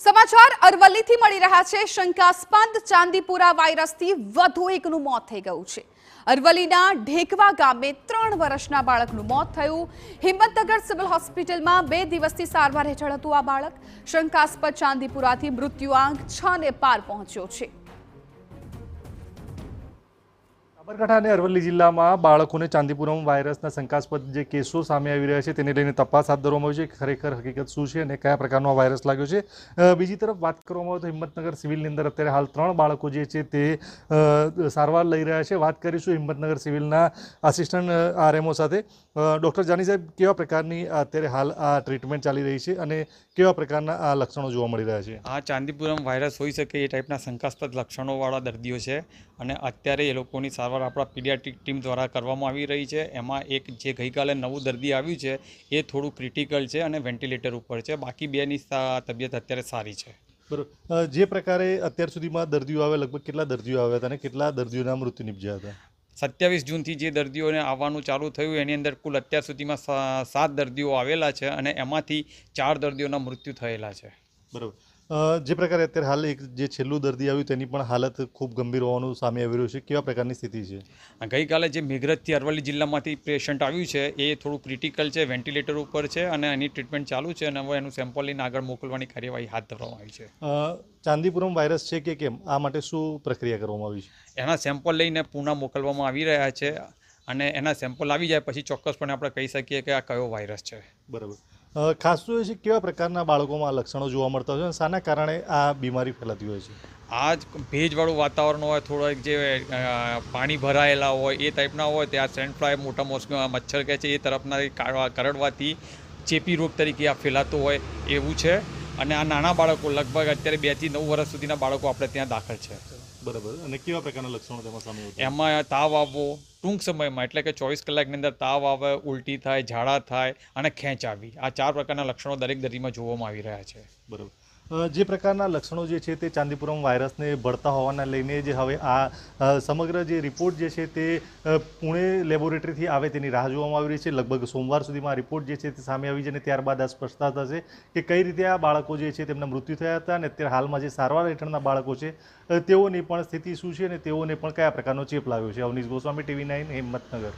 સમાચાર અરવલ્લીથી મળી રહ્યા છે। શંકાસ્પદ ચાંદીપુરા વાયરસથી વધુ એકનું મોત થઈ ગયું છે। અરવલ્લીના ઢેકવા ગામે 3 વર્ષના બાળકનું મોત થયું। હિંમતનગર સિવિલ હોસ્પિટલમાં 2 દિવસથી સારવાર હેઠળ હતું આ બાળક। શંકાસ્પદ ચાંદીપુરાથી મૃત્યુઆંક 6 ને પાર પહોંચ્યો છે। સાબરકાંઠા અને અરવલ્લી જિલ્લામાં બાળકોને ચાંદીપુરમ વાયરસના શંકાસ્પદ જે કેસો સામે આવી રહ્યા છે તેને લઈને તપાસ હાથ ધરવામાં આવી છે। ખરેખર હકીકત શું છે અને કયા પ્રકારનો વાયરસ લાગ્યો છે। બીજી તરફ વાત કરવામાં આવે તો હિંમતનગર સિવિલની અંદર અત્યારે હાલ 3 બાળકો જે છે તે સારવાર લઈ રહ્યા છે। વાત કરીશું હિંમતનગર સિવિલના આસિસ્ટન્ટ આરએમઓ સાથે। ડૉક્ટર જાની સાહેબ, કેવા પ્રકારની અત્યારે હાલ આ ટ્રીટમેન્ટ ચાલી રહી છે અને કેવા પ્રકારના આ લક્ષણો જોવા મળી રહ્યા છે? આ ચાંદીપુરમ વાયરસ હોઈ શકે એ ટાઈપના શંકાસ્પદ લક્ષણોવાળા દર્દીઓ છે અને અત્યારે એ લોકોની સારવાર આપણા પીડિયાટ્રિક ટીમ દ્વારા કરવામાં આવી રહી છે। એમાં એક જે ગઈકાલે નવું દર્દી આવ્યું છે એ થોડું ક્રિટિકલ છે અને વેન્ટિલેટર ઉપર છે। બાકી બેની તબિયત અત્યારે સારી છે। બરાબર। જે પ્રકારે અત્યાર સુધીમાં દર્દીઓ આવે, લગભગ કેટલા દર્દીઓ આવ્યા હતા અને કેટલા દર્દીઓના મૃત્યુ નિપજ્યા હતા? 27 જૂનથી જે દર્દીઓને આવવાનું ચાલુ થયું એની અંદર કુલ અત્યાર સુધીમાં 7 દર્દીઓ આવેલા છે અને એમાંથી 4 દર્દીઓના મૃત્યુ થયેલા છે। બરાબર। જે પ્રકારે અત્યારે હાલ એક જે છેલ્લું દર્દી આવ્યું તેની પણ હાલત ખૂબ ગંભીર હોવાનું સામે આવી રહ્યું છે, કેવા પ્રકારની સ્થિતિ છે? ગઈકાલે જે મેઘરજથી અરવલ્લી જિલ્લામાંથી પેશન્ટ આવ્યું છે એ થોડું ક્રિટિકલ છે, વેન્ટિલેટર ઉપર છે અને એની ટ્રીટમેન્ટ ચાલુ છે અને હવે એનું સેમ્પલ લઈને આગળ મોકલવાની કાર્યવાહી હાથ ધરવામાં આવી છે। ચાંદીપુરમ વાયરસ છે કે કેમ, આ માટે શું પ્રક્રિયા કરવામાં આવી છે? એના સેમ્પલ લઈને પૂના મોકલવામાં આવી રહ્યા છે અને એના સેમ્પલ આવી જાય પછી ચોક્કસપણે આપણે કહી શકીએ કે આ કયો વાયરસ છે। બરાબર। ખાસ તો એ છે કેવા પ્રકારના બાળકોમાં લક્ષણો જોવા મળતા હોય છે અને શાના કારણે આ બીમારી ફેલાતી હોય છે? આ જ ભેજવાળું વાતાવરણ હોય, થોડાક જે પાણી ભરાયેલા હોય એ ટાઈપના હોય ત્યાં સેન્ડ ફ્લાય મોટા મચ્છર કહે છે એ તરફના કરડવાથી ચેપી રોગ તરીકે આ ફેલાતો હોય એવું છે। અને આ નાના બાળકો લગભગ અત્યારે 2 થી 9 વર્ષ સુધીના બાળકો આપણે ત્યાં દાખલ છે। બરાબર। અને કેવા પ્રકારના લક્ષણો તેમાં સામે આવતા? એમાં તાવ આવવો ટૂંક સમયમાં, એટલે કે 24 કલાકની અંદર તાવ આવે, ઉલટી થાય, ઝાડા થાય અને ખેંચ આવી, આ 4 પ્રકારના લક્ષણો દરેક દર્દીમાં જોવામાં આવી રહ્યા છે। બરાબર। જે પ્રકારના લક્ષણો જે છે તે ચાંદીપુરમ વાયરસને ભળતા હોવાના લઈને જે હવે આ સમગ્ર જે રિપોર્ટ જે છે તે પુણે લેબોરેટરીથી આવે તેની રાહ જોવામાં આવી રહી છે। લગભગ સોમવાર સુધીમાં આ રિપોર્ટ જે છે તે સામે આવી છે અને ત્યારબાદ આ સ્પષ્ટતા થશે કે કઈ રીતે આ બાળકો જે છે તેમના મૃત્યુ થયા હતા અને અત્યારે હાલમાં જે સારવાર હેઠળના બાળકો છે તેઓની પણ સ્થિતિ શું છે અને તેઓને પણ કયા પ્રકારનો ચેપ લાગ્યો છે। અવનીશ ગોસ્વામી, TV9, હિંમતનગર।